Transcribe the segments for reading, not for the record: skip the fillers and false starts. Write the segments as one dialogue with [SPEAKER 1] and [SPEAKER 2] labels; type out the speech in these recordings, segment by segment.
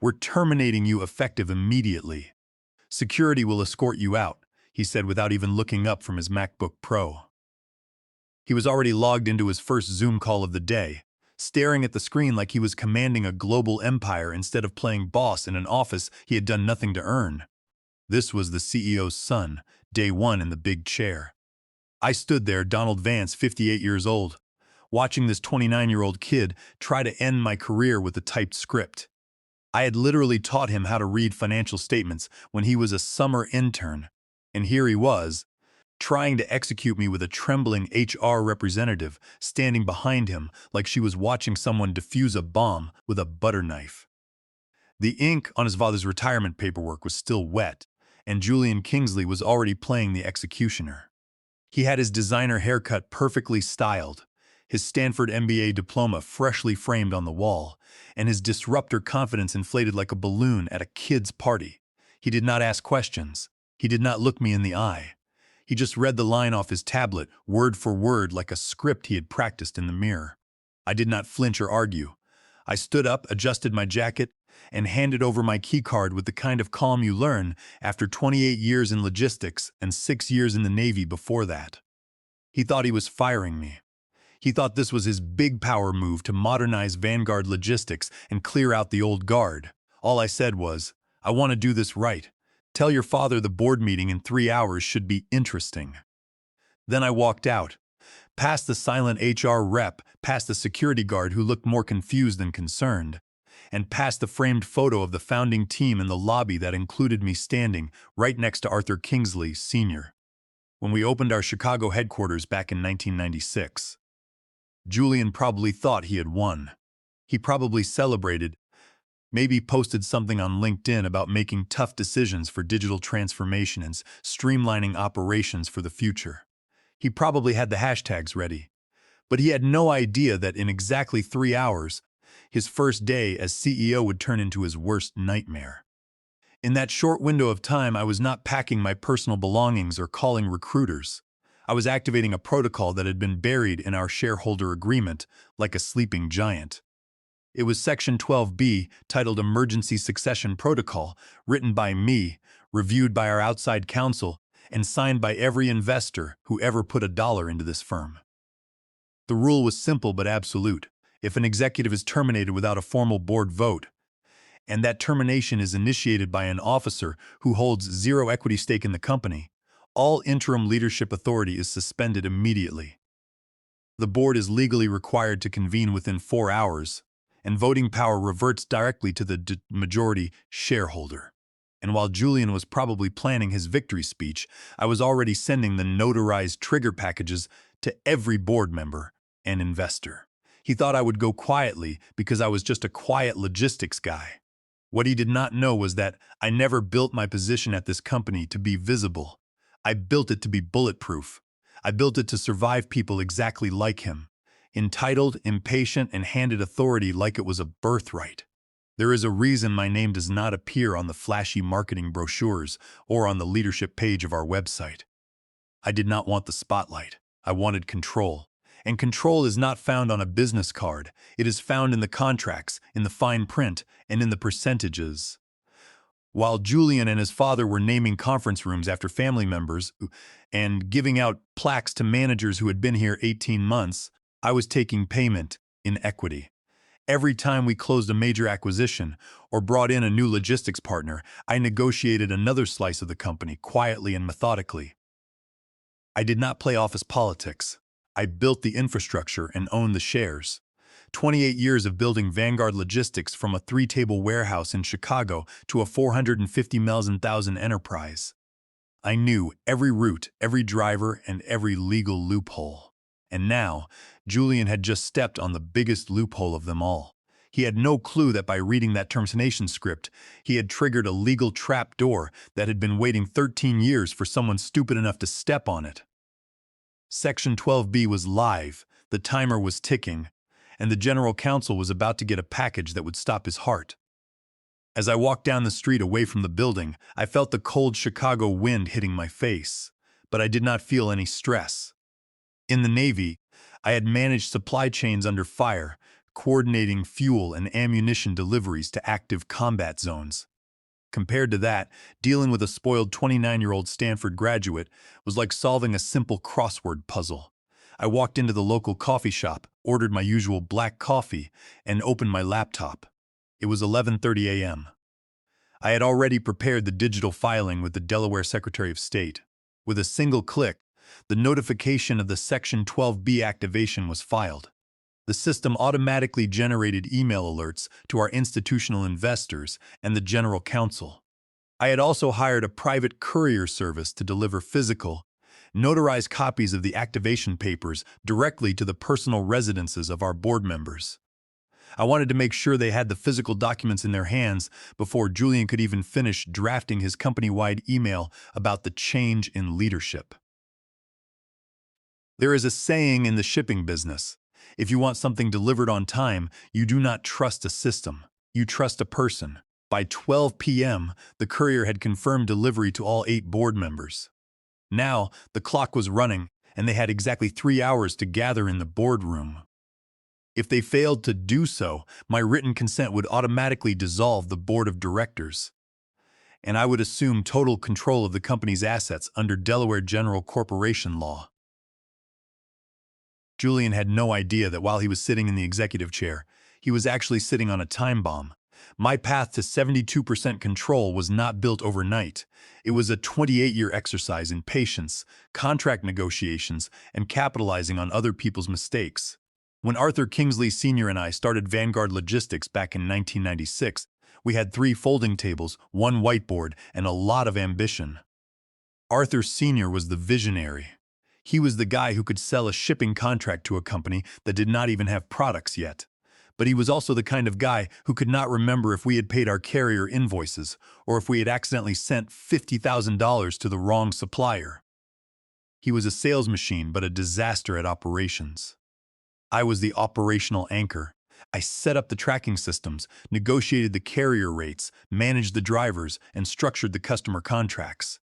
[SPEAKER 1] We're terminating you effective immediately. Security will escort you out, he said without even looking up from his MacBook Pro. He was already logged into his first Zoom call of the day, staring at the screen like he was commanding a global empire instead of playing boss in an office he had done nothing to earn. This was the CEO's son, day one in the big chair. I stood there, Donald Vance, 58 years old, watching this 29-year-old kid try to end my career with a typed script. I had literally taught him how to read financial statements when he was a summer intern, and here he was, trying to execute me with a trembling HR representative standing behind him like she was watching someone defuse a bomb with a butter knife. The ink on his father's retirement paperwork was still wet, and Julian Kingsley was already playing the executioner. He had his designer haircut perfectly styled, his Stanford MBA diploma freshly framed on the wall, and his disruptor confidence inflated like a balloon at a kid's party. He did not ask questions. He did not look me in the eye. He just read the line off his tablet, word for word, like a script he had practiced in the mirror. I did not flinch or argue. I stood up, adjusted my jacket, and handed over my keycard with the kind of calm you learn after 28 years in logistics and 6 years in the Navy before that. He thought he was firing me. He thought this was his big power move to modernize Vanguard logistics and clear out the old guard. All I said was, I want to do this right. Tell your father the board meeting in 3 hours should be interesting. Then I walked out, past the silent HR rep, past the security guard who looked more confused than concerned, and past the framed photo of the founding team in the lobby that included me standing right next to Arthur Kingsley, Sr. when we opened our Chicago headquarters back in 1996. Julian probably thought he had won. He probably celebrated, maybe posted something on LinkedIn about making tough decisions for digital transformation and streamlining operations for the future. He probably had the hashtags ready. But he had no idea that in exactly 3 hours, his first day as CEO would turn into his worst nightmare. In that short window of time, I was not packing my personal belongings or calling recruiters. I was activating a protocol that had been buried in our shareholder agreement like a sleeping giant. It was Section 12B, titled Emergency Succession Protocol, written by me, reviewed by our outside counsel, and signed by every investor who ever put $1 into this firm. The rule was simple but absolute. If an executive is terminated without a formal board vote, and that termination is initiated by an officer who holds zero equity stake in the company, all interim leadership authority is suspended immediately. The board is legally required to convene within 4 hours, and voting power reverts directly to the majority shareholder. And while Julian was probably planning his victory speech, I was already sending the notarized trigger packages to every board member and investor. He thought I would go quietly because I was just a quiet logistics guy. What he did not know was that I never built my position at this company to be visible. I built it to be bulletproof. I built it to survive people exactly like him, entitled, impatient, and handed authority like it was a birthright. There is a reason my name does not appear on the flashy marketing brochures or on the leadership page of our website. I did not want the spotlight. I wanted control. And control is not found on a business card. It is found in the contracts, in the fine print, and in the percentages. While Julian and his father were naming conference rooms after family members and giving out plaques to managers who had been here 18 months, I was taking payment in equity. Every time we closed a major acquisition or brought in a new logistics partner, I negotiated another slice of the company quietly and methodically. I did not play office politics. I built the infrastructure and owned the shares. 28 years of building Vanguard Logistics from a 3-table warehouse in Chicago to a 450 million enterprise. I knew every route, every driver, and every legal loophole. And now, Julian had just stepped on the biggest loophole of them all. He had no clue that by reading that termination script, he had triggered a legal trap door that had been waiting 13 years for someone stupid enough to step on it. Section 12B was live, the timer was ticking, and the general counsel was about to get a package that would stop his heart. As I walked down the street away from the building, I felt the cold Chicago wind hitting my face, but I did not feel any stress. In the Navy, I had managed supply chains under fire, coordinating fuel and ammunition deliveries to active combat zones. Compared to that, dealing with a spoiled 29-year-old Stanford graduate was like solving a simple crossword puzzle. I walked into the local coffee shop, ordered my usual black coffee, and opened my laptop. It was 11:30 a.m. I had already prepared the digital filing with the Delaware Secretary of State. With a single click, the notification of the Section 12B activation was filed. The system automatically generated email alerts to our institutional investors and the General Counsel. I had also hired a private courier service to deliver physical, notarized copies of the activation papers directly to the personal residences of our board members. I wanted to make sure they had the physical documents in their hands before Julian could even finish drafting his company-wide email about the change in leadership. There is a saying in the shipping business: if you want something delivered on time, you do not trust a system, you trust a person. By 12 p.m., the courier had confirmed delivery to all 8 board members. Now, the clock was running, and they had exactly 3 hours to gather in the boardroom. If they failed to do so, my written consent would automatically dissolve the board of directors, and I would assume total control of the company's assets under Delaware General Corporation law. Julian had no idea that while he was sitting in the executive chair, he was actually sitting on a time bomb. My path to 72% control was not built overnight. It was a 28-year exercise in patience, contract negotiations, and capitalizing on other people's mistakes. When Arthur Kingsley Sr. and I started Vanguard Logistics back in 1996, we had 3 folding tables, 1 whiteboard, and a lot of ambition. Arthur Sr. was the visionary. He was the guy who could sell a shipping contract to a company that did not even have products yet. But he was also the kind of guy who could not remember if we had paid our carrier invoices or if we had accidentally sent $50,000 to the wrong supplier. He was a sales machine, but a disaster at operations. I was the operational anchor. I set up the tracking systems, negotiated the carrier rates, managed the drivers, and structured the customer contracts.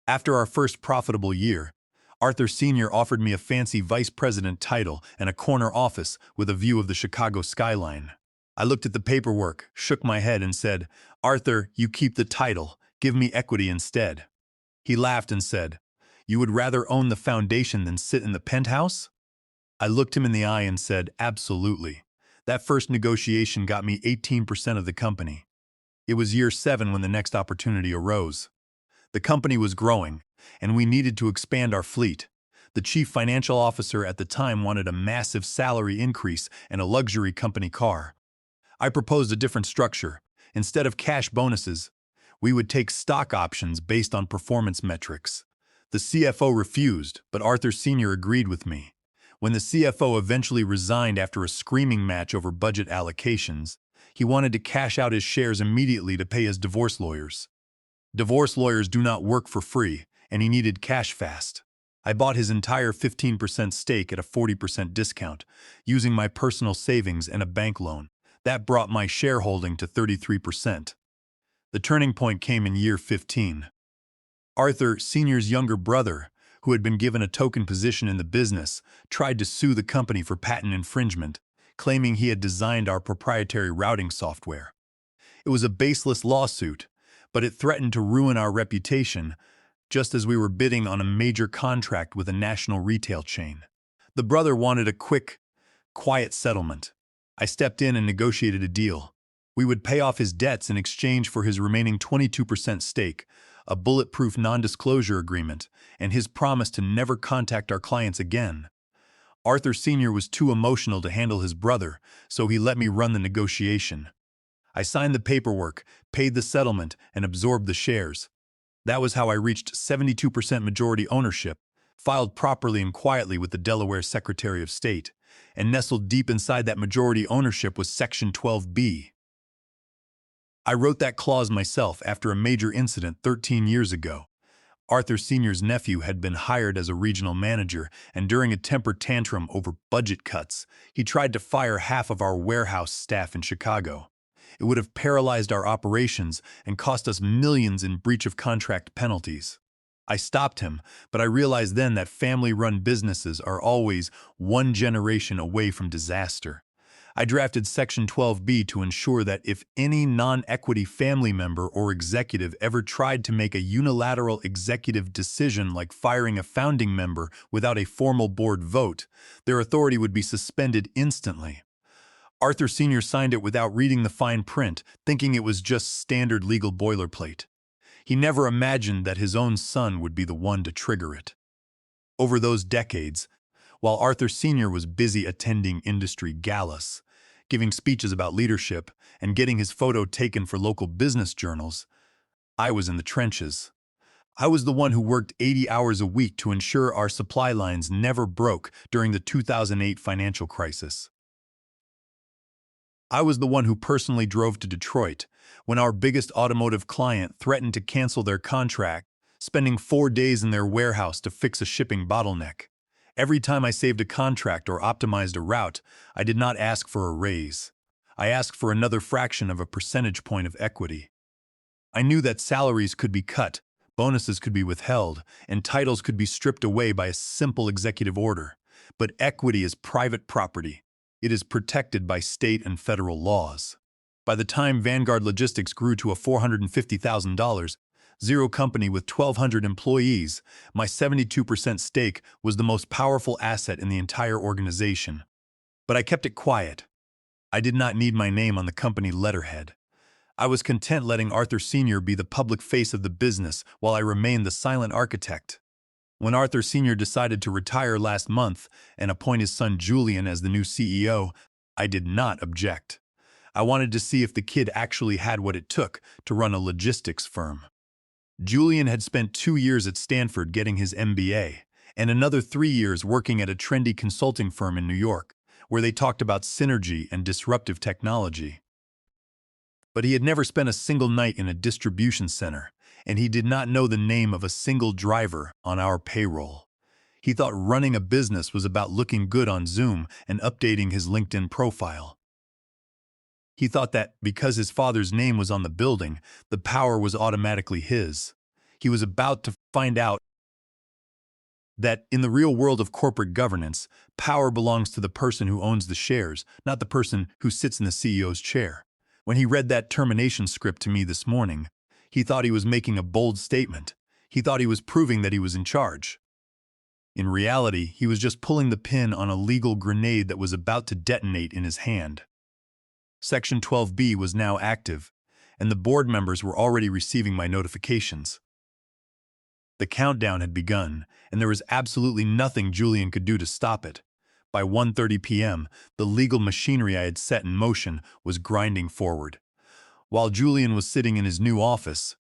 [SPEAKER 1] After our first profitable year, Arthur Sr. offered me a fancy vice president title and a corner office with a view of the Chicago skyline. I looked at the paperwork, shook my head, and said, "Arthur, you keep the title. Give me equity instead." He laughed and said, "You would rather own the foundation than sit in the penthouse?" I looked him in the eye and said, "Absolutely." That first negotiation got me 18% of the company. It was year 7 when the next opportunity arose. The company was growing, and we needed to expand our fleet. The chief financial officer at the time wanted a massive salary increase and a luxury company car. I proposed a different structure. Instead of cash bonuses, we would take stock options based on performance metrics. The CFO refused, but Arthur Sr. agreed with me. When the CFO eventually resigned after a screaming match over budget allocations, he wanted to cash out his shares immediately to pay his divorce lawyers. Divorce lawyers do not work for free, and he needed cash fast. I bought his entire 15% stake at a 40% discount, using my personal savings and a bank loan. That brought my shareholding to 33%. The turning point came in year 15. Arthur Sr.'s younger brother, who had been given a token position in the business, tried to sue the company for patent infringement, claiming he had designed our proprietary routing software. It was a baseless lawsuit, but it threatened to ruin our reputation, just as we were bidding on a major contract with a national retail chain. The brother wanted a quick, quiet settlement. I stepped in and negotiated a deal. We would pay off his debts in exchange for his remaining 22% stake, a bulletproof non-disclosure agreement, and his promise to never contact our clients again. Arthur Sr. was too emotional to handle his brother, so he let me run the negotiation. I signed the paperwork, paid the settlement, and absorbed the shares. That was how I reached 72% majority ownership, filed properly and quietly with the Delaware Secretary of State, and nestled deep inside that majority ownership was Section 12B. I wrote that clause myself after a major incident 13 years ago. Arthur Sr.'s nephew had been hired as a regional manager, and during a temper tantrum over budget cuts, he tried to fire half of our warehouse staff in Chicago. It would have paralyzed our operations and cost us millions in breach of contract penalties. I stopped him, but I realized then that family-run businesses are always one generation away from disaster. I drafted Section 12B to ensure that if any non-equity family member or executive ever tried to make a unilateral executive decision like firing a founding member without a formal board vote, their authority would be suspended instantly. Arthur Sr. signed it without reading the fine print, thinking it was just standard legal boilerplate. He never imagined that his own son would be the one to trigger it. Over those decades, while Arthur Sr. was busy attending industry galas, giving speeches about leadership, and getting his photo taken for local business journals, I was in the trenches. I was the one who worked 80 hours a week to ensure our supply lines never broke during the 2008 financial crisis. I was the one who personally drove to Detroit when our biggest automotive client threatened to cancel their contract, spending 4 days in their warehouse to fix a shipping bottleneck. Every time I saved a contract or optimized a route, I did not ask for a raise. I asked for another fraction of a percentage point of equity. I knew that salaries could be cut, bonuses could be withheld, and titles could be stripped away by a simple executive order. But equity is private property. It is protected by state and federal laws. By the time Vanguard Logistics grew to a $450,000, zero company with 1,200 employees, my 72% stake was the most powerful asset in the entire organization. But I kept it quiet. I did not need my name on the company letterhead. I was content letting Arthur Sr. be the public face of the business while I remained the silent architect. When Arthur Sr. decided to retire last month and appoint his son Julian as the new CEO, I did not object. I wanted to see if the kid actually had what it took to run a logistics firm. Julian had spent 2 years at Stanford getting his MBA, and another 3 years working at a trendy consulting firm in New York, where they talked about synergy and disruptive technology. But he had never spent a single night in a distribution center, and he did not know the name of a single driver on our payroll. He thought running a business was about looking good on Zoom and updating his LinkedIn profile. He thought that because his father's name was on the building, the power was automatically his. He was about to find out that in the real world of corporate governance, power belongs to the person who owns the shares, not the person who sits in the CEO's chair. When he read that termination script to me this morning, he thought he was making a bold statement. He thought he was proving that he was in charge. In reality, he was just pulling the pin on a legal grenade that was about to detonate in his hand. Section 12B was now active, and the board members were already receiving my notifications. The countdown had begun, and there was absolutely nothing Julian could do to stop it. By 1:30 p.m., the legal machinery I had set in motion was grinding forward. While Julian was sitting in his new office,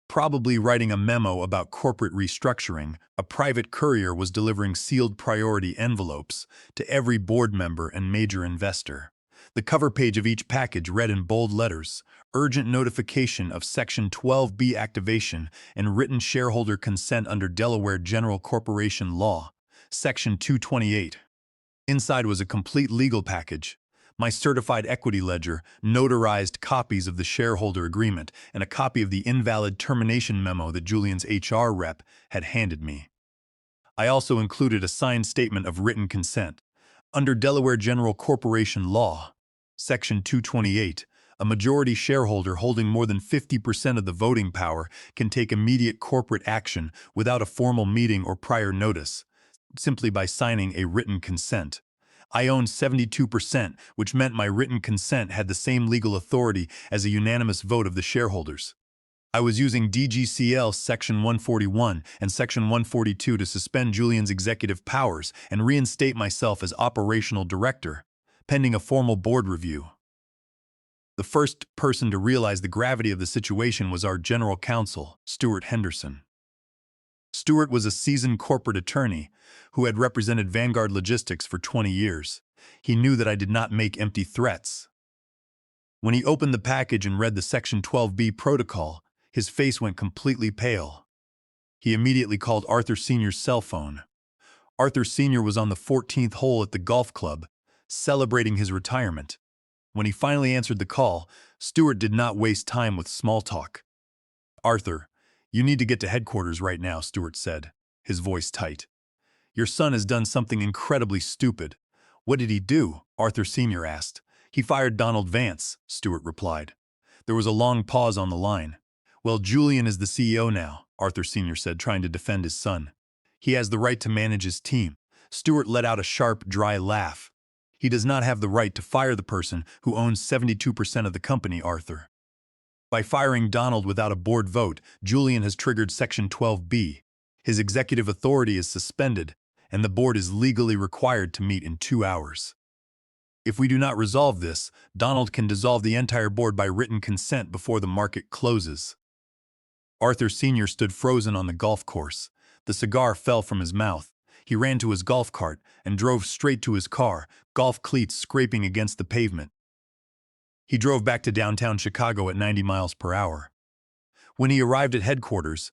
[SPEAKER 1] probably writing a memo about corporate restructuring, a private courier was delivering sealed priority envelopes to every board member and major investor. The cover page of each package read in bold letters, "Urgent notification of Section 12B activation and written shareholder consent under Delaware General Corporation Law, Section 228. Inside was a complete legal package, my certified equity ledger, notarized copies of the shareholder agreement, and a copy of the invalid termination memo that Julian's HR rep had handed me. I also included a signed statement of written consent. Under Delaware General Corporation Law, Section 228, a majority shareholder holding more than 50% of the voting power can take immediate corporate action without a formal meeting or prior notice, simply by signing a written consent. I owned 72%, which meant my written consent had the same legal authority as a unanimous vote of the shareholders. I was using DGCL Section 141 and Section 142 to suspend Julian's executive powers and reinstate myself as operational director, pending a formal board review. The first person to realize the gravity of the situation was our general counsel, Stuart Henderson. Stuart was a seasoned corporate attorney who had represented Vanguard Logistics for 20 years. He knew that I did not make empty threats. When he opened the package and read the Section 12B protocol, his face went completely pale. He immediately called Arthur Sr.'s cell phone. Arthur Sr. was on the 14th hole at the golf club, celebrating his retirement. When he finally answered the call, Stuart did not waste time with small talk. "Arthur, you need to get to headquarters right now," Stuart said, his voice tight. "Your son has done something incredibly stupid." "What did he do?" Arthur Sr. asked. He fired Donald Vance, Stewart replied. There was a long pause on the line. Well, Julian is the CEO now, Arthur Sr. said, trying to defend his son. He has the right to manage his team. Stewart let out a sharp, dry laugh. He does not have the right to fire the person who owns 72% of the company, Arthur. By firing Donald without a board vote, Julian has triggered Section 12B. His executive authority is suspended, and the board is legally required to meet in 2 hours. If we do not resolve this, Donald can dissolve the entire board by written consent before the market closes. Arthur Sr. stood frozen on the golf course. The cigar fell from his mouth. He ran to his golf cart and drove straight to his car, golf cleats scraping against the pavement. He drove back to downtown Chicago at 90 miles per hour. When he arrived at headquarters,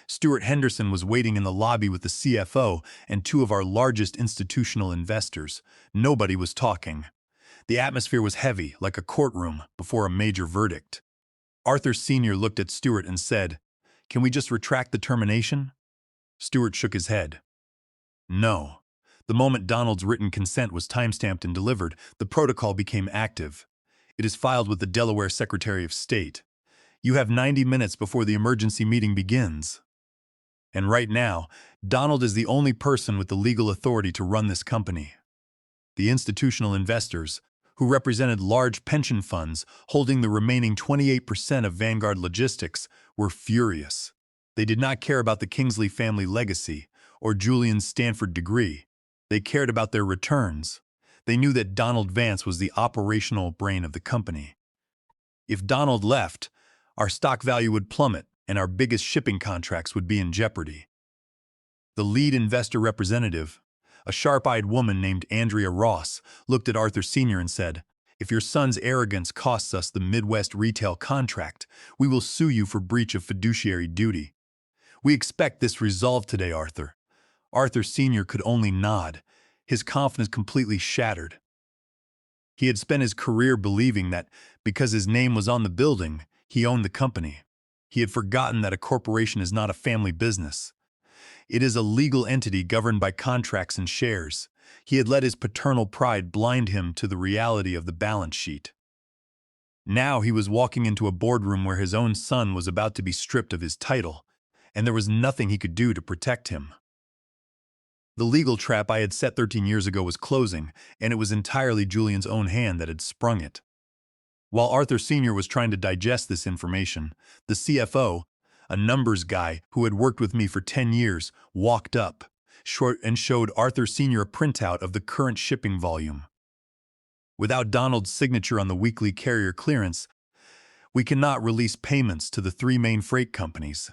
[SPEAKER 1] Stuart Henderson was waiting in the lobby with the CFO and 2 of our largest institutional investors. Nobody was talking. The atmosphere was heavy, like a courtroom before a major verdict. Arthur Sr. looked at Stuart and said, "Can we just retract the termination?" Stuart shook his head. No. The moment Donald's written consent was timestamped and delivered, the protocol became active. It is filed with the Delaware Secretary of State. You have 90 minutes before the emergency meeting begins. And right now, Donald is the only person with the legal authority to run this company. The institutional investors, who represented large pension funds holding the remaining 28% of Vanguard Logistics, were furious. They did not care about the Kingsley family legacy or Julian's Stanford degree. They cared about their returns. They knew that Donald Vance was the operational brain of the company. If Donald left, our stock value would plummet and our biggest shipping contracts would be in jeopardy. The lead investor representative, a sharp-eyed woman named Andrea Ross, looked at Arthur Sr. and said, "If your son's arrogance costs us the Midwest retail contract, we will sue you for breach of fiduciary duty. We expect this resolved today, Arthur." Arthur Sr. could only nod, his confidence completely shattered. He had spent his career believing that, because his name was on the building, he owned the company. He had forgotten that a corporation is not a family business. It is a legal entity governed by contracts and shares. He had let his paternal pride blind him to the reality of the balance sheet. Now he was walking into a boardroom where his own son was about to be stripped of his title, and there was nothing he could do to protect him. The legal trap I had set 13 years ago was closing, and it was entirely Julian's own hand that had sprung it. While Arthur Sr. was trying to digest this information, the CFO, a numbers guy who had worked with me for 10 years, walked up and showed Arthur Sr. a printout of the current shipping volume. Without Donald's signature on the weekly carrier clearance, we cannot release payments to the 3 main freight companies.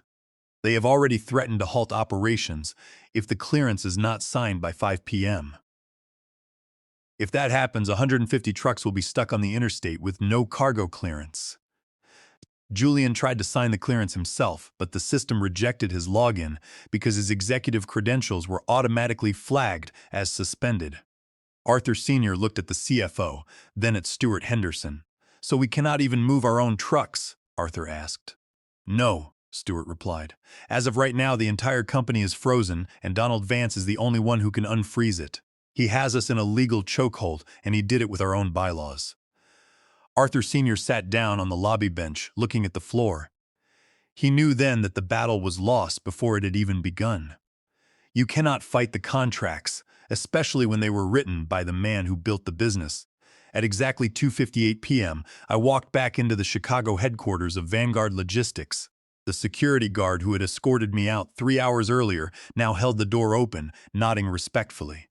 [SPEAKER 1] They have already threatened to halt operations if the clearance is not signed by 5 p.m. If that happens, 150 trucks will be stuck on the interstate with no cargo clearance. Julian tried to sign the clearance himself, but the system rejected his login because his executive credentials were automatically flagged as suspended. Arthur Sr. looked at the CFO, then at Stuart Henderson. "So we cannot even move our own trucks?" Arthur asked. "No," Stuart replied. "As of right now, the entire company is frozen, and Donald Vance is the only one who can unfreeze it. He has us in a legal chokehold, and he did it with our own bylaws." Arthur Sr. sat down on the lobby bench, looking at the floor. He knew then that the battle was lost before it had even begun. You cannot fight the contracts, especially when they were written by the man who built the business. At exactly 2:58 p.m., I walked back into the Chicago headquarters of Vanguard Logistics. The security guard who had escorted me out 3 hours earlier now held the door open, nodding respectfully.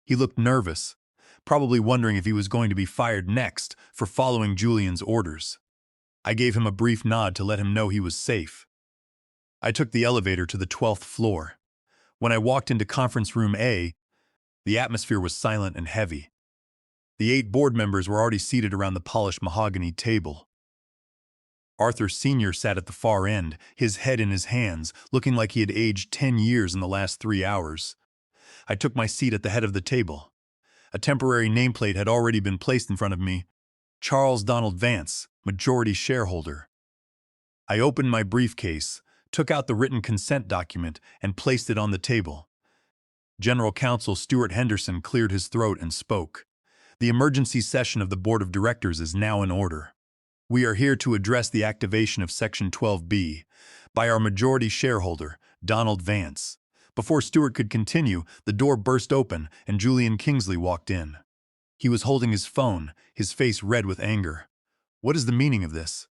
[SPEAKER 1] He looked nervous, probably wondering if he was going to be fired next for following Julian's orders. I gave him a brief nod to let him know he was safe. I took the elevator to the 12th floor. When I walked into conference room A, the atmosphere was silent and heavy. The 8 board members were already seated around the polished mahogany table. Arthur Sr. sat at the far end, his head in his hands, looking like he had aged 10 years in the last 3 hours. I took my seat at the head of the table. A temporary nameplate had already been placed in front of me. Charles Donald Vance, majority shareholder. I opened my briefcase, took out the written consent document, and placed it on the table. General Counsel Stuart Henderson cleared his throat and spoke. The emergency session of the Board of Directors is now in order. We are here to address the activation of Section 12B by our majority shareholder, Donald Vance. Before Stewart could continue, the door burst open and Julian Kingsley walked in. He was holding his phone, his face red with anger. "What is the meaning of this?"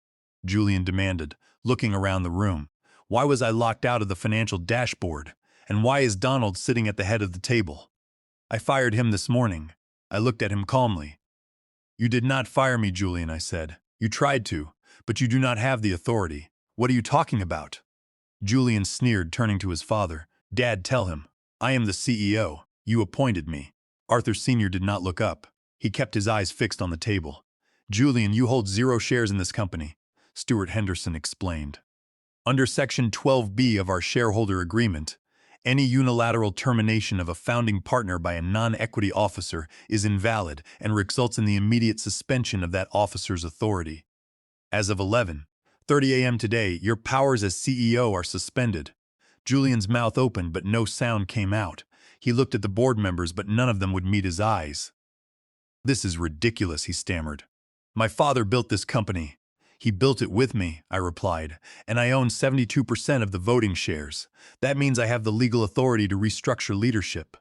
[SPEAKER 1] Julian demanded, looking around the room. "Why was I locked out of the financial dashboard? And why is Donald sitting at the head of the table?" "I fired him this morning." I looked at him calmly. "You did not fire me, Julian," I said. "You tried to, but you do not have the authority. What are you talking about?" Julian sneered, turning to his father. "Dad, tell him. I am the CEO. You appointed me." Arthur Sr. did not look up. He kept his eyes fixed on the table. "Julian, you hold 0 shares in this company," Stuart Henderson explained. "Under Section 12B of our shareholder agreement, any unilateral termination of a founding partner by a non-equity officer is invalid and results in the immediate suspension of that officer's authority. As of 11:30 a.m. today, your powers as CEO are suspended." Julian's mouth opened, but no sound came out. He looked at the board members, but none of them would meet his eyes. "This is ridiculous," he stammered. "My father built this company." "He built it with me," I replied, "and I own 72% of the voting shares. That means I have the legal authority to restructure leadership."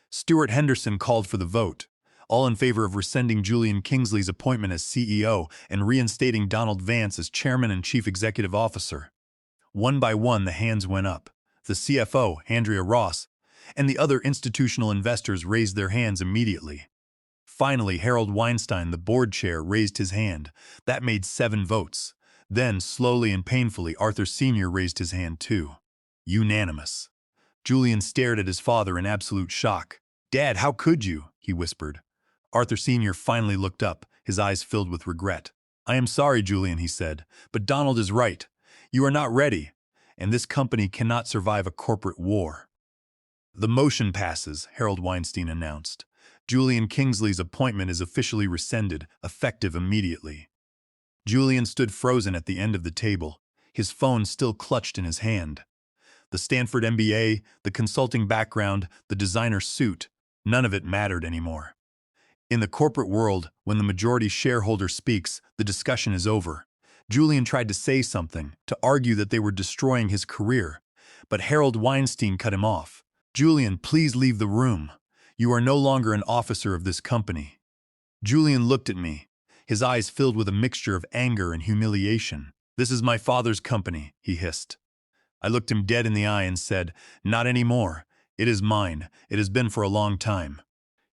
[SPEAKER 1] Stuart Henderson called for the vote. All in favor of rescinding Julian Kingsley's appointment as CEO and reinstating Donald Vance as Chairman and Chief Executive Officer. One by one, the hands went up. The CFO, Andrea Ross, and the other institutional investors raised their hands immediately. Finally, Harold Weinstein, the board chair, raised his hand. That made 7 votes. Then, slowly and painfully, Arthur Sr. raised his hand too. Unanimous. Julian stared at his father in absolute shock. "Dad, how could you?" he whispered. Arthur Sr. finally looked up, his eyes filled with regret. "I am sorry, Julian," he said, "but Donald is right. You are not ready, and this company cannot survive a corporate war." "The motion passes," Harold Weinstein announced. "Julian Kingsley's appointment is officially rescinded, effective immediately." Julian stood frozen at the end of the table, his phone still clutched in his hand. The Stanford MBA, the consulting background, the designer suit, none of it mattered anymore. In the corporate world, when the majority shareholder speaks, the discussion is over. Julian tried to say something, to argue that they were destroying his career, but Harold Weinstein cut him off. "Julian, please leave the room. You are no longer an officer of this company." Julian looked at me, his eyes filled with a mixture of anger and humiliation. "This is my father's company," he hissed. I looked him dead in the eye and said, "Not anymore. It is mine. It has been for a long time.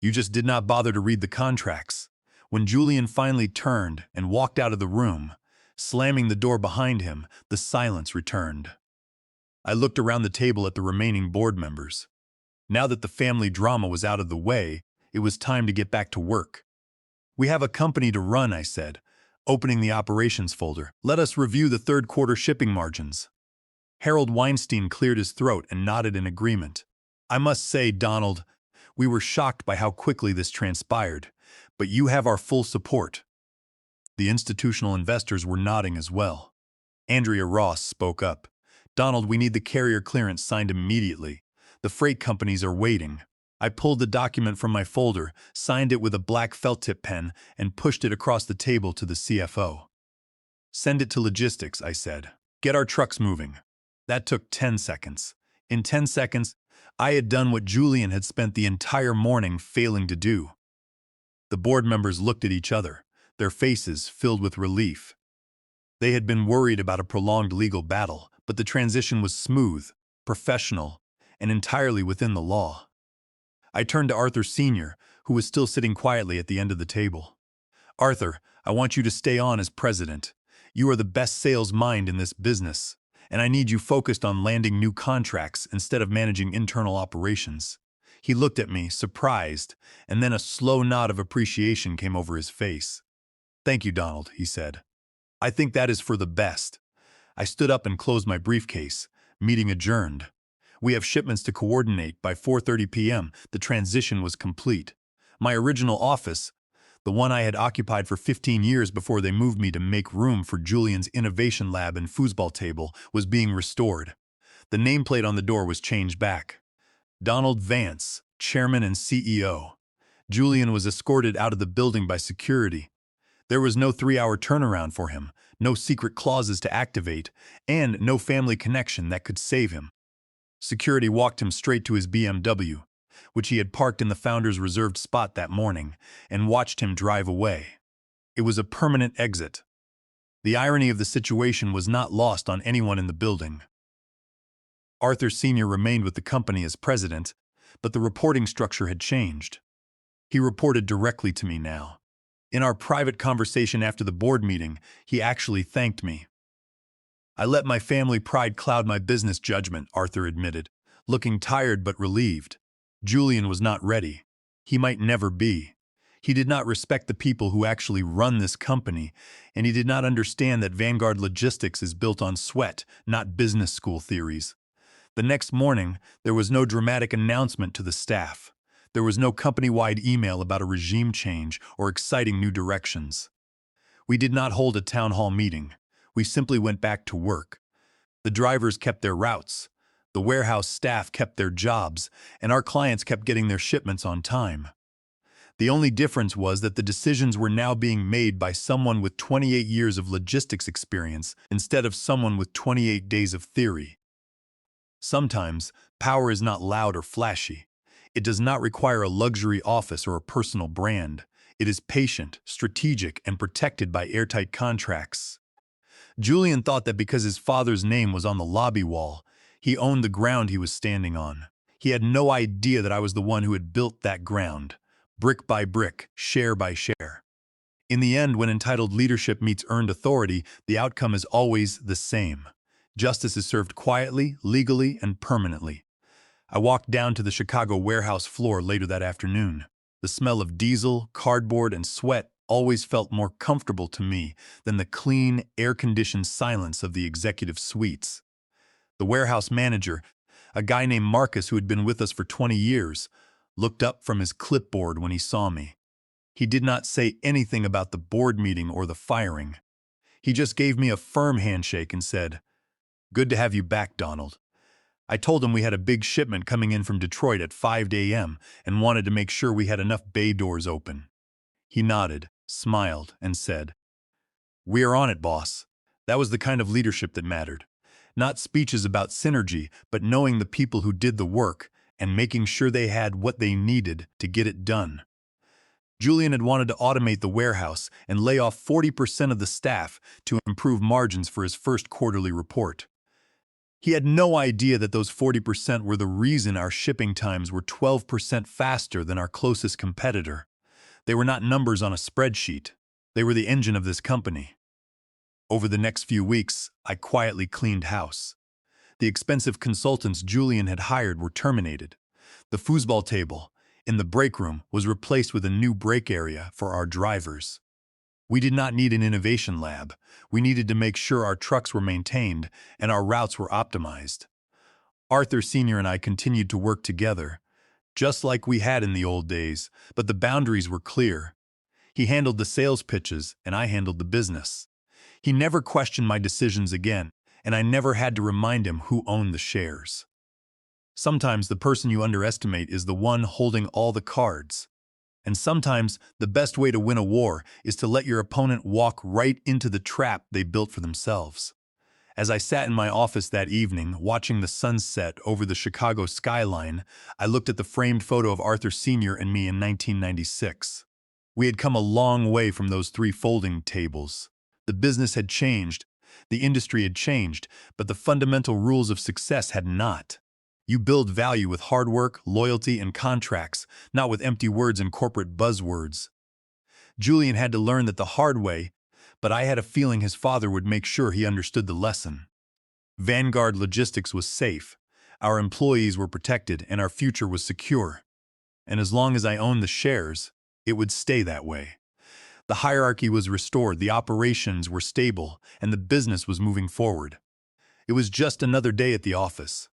[SPEAKER 1] You just did not bother to read the contracts." When Julian finally turned and walked out of the room, slamming the door behind him, the silence returned. I looked around the table at the remaining board members. Now that the family drama was out of the way, it was time to get back to work. "We have a company to run," I said, opening the operations folder. "Let us review the third-quarter shipping margins." Harold Weinstein cleared his throat and nodded in agreement. "I must say, Donald, we were shocked by how quickly this transpired, but you have our full support." The institutional investors were nodding as well. Andrea Ross spoke up. "Donald, we need the carrier clearance signed immediately. The freight companies are waiting." I pulled the document from my folder, signed it with a black felt-tip pen, and pushed it across the table to the CFO. "Send it to logistics," I said. "Get our trucks moving." That took 10 seconds. In 10 seconds, I had done what Julian had spent the entire morning failing to do. The board members looked at each other, their faces filled with relief. They had been worried about a prolonged legal battle, but the transition was smooth, professional, and entirely within the law. I turned to Arthur Sr., who was still sitting quietly at the end of the table. "Arthur, I want you to stay on as president. You are the best sales mind in this business, and I need you focused on landing new contracts instead of managing internal operations." He looked at me, surprised, and then a slow nod of appreciation came over his face. "Thank you, Donald," he said. "I think that is for the best." I stood up and closed my briefcase. Meeting adjourned. "We have shipments to coordinate. By 4:30 p.m., the transition was complete. My original office, the one I had occupied for 15 years before they moved me to make room for Julian's innovation lab and foosball table, was being restored. The nameplate on the door was changed back. Donald Vance, Chairman and CEO. Julian was escorted out of the building by security. There was no 3-hour turnaround for him, no secret clauses to activate, and no family connection that could save him. Security walked him straight to his BMW, which he had parked in the founder's reserved spot that morning, and watched him drive away. It was a permanent exit. The irony of the situation was not lost on anyone in the building. Arthur Sr. remained with the company as president, but the reporting structure had changed. He reported directly to me now. In our private conversation after the board meeting, he actually thanked me. "I let my family pride cloud my business judgment," Arthur admitted, looking tired but relieved. Julian was not ready. He might never be. He did not respect the people who actually run this company, and he did not understand that Vanguard Logistics is built on sweat, not business school theories. The next morning, there was no dramatic announcement to the staff. There was no company-wide email about a regime change or exciting new directions. We did not hold a town hall meeting. We simply went back to work. The drivers kept their routes. The warehouse staff kept their jobs, and our clients kept getting their shipments on time. The only difference was that the decisions were now being made by someone with 28 years of logistics experience instead of someone with 28 days of theory. Sometimes, power is not loud or flashy. It does not require a luxury office or a personal brand. It is patient, strategic, and protected by airtight contracts. Julian thought that because his father's name was on the lobby wall, he owned the ground he was standing on. He had no idea that I was the one who had built that ground, brick by brick, share by share. In the end, when entitled leadership meets earned authority, the outcome is always the same. Justice is served quietly, legally, and permanently. I walked down to the Chicago warehouse floor later that afternoon. The smell of diesel, cardboard, and sweat always felt more comfortable to me than the clean, air-conditioned silence of the executive suites. The warehouse manager, a guy named Marcus who had been with us for 20 years, looked up from his clipboard when he saw me. He did not say anything about the board meeting or the firing. He just gave me a firm handshake and said, "Good to have you back, Donald." I told him we had a big shipment coming in from Detroit at 5 a.m. and wanted to make sure we had enough bay doors open. He nodded, smiled, and said, "We are on it, boss." That was the kind of leadership that mattered. Not speeches about synergy, but knowing the people who did the work and making sure they had what they needed to get it done. Julian had wanted to automate the warehouse and lay off 40% of the staff to improve margins for his first quarterly report. He had no idea that those 40% were the reason our shipping times were 12% faster than our closest competitor. They were not numbers on a spreadsheet. They were the engine of this company. Over the next few weeks, I quietly cleaned house. The expensive consultants Julian had hired were terminated. The foosball table in the break room was replaced with a new break area for our drivers. We did not need an innovation lab. We needed to make sure our trucks were maintained and our routes were optimized. Arthur Sr. and I continued to work together, just like we had in the old days, but the boundaries were clear. He handled the sales pitches and I handled the business. He never questioned my decisions again, and I never had to remind him who owned the shares. Sometimes the person you underestimate is the one holding all the cards. And sometimes the best way to win a war is to let your opponent walk right into the trap they built for themselves. As I sat in my office that evening, watching the sunset over the Chicago skyline, I looked at the framed photo of Arthur Sr. and me in 1996. We had come a long way from those 3 folding tables. The business had changed, the industry had changed, but the fundamental rules of success had not. You build value with hard work, loyalty, and contracts, not with empty words and corporate buzzwords. Julian had to learn that the hard way, but I had a feeling his father would make sure he understood the lesson. Vanguard Logistics was safe, our employees were protected, and our future was secure. And as long as I owned the shares, it would stay that way. The hierarchy was restored, the operations were stable, and the business was moving forward. It was just another day at the office.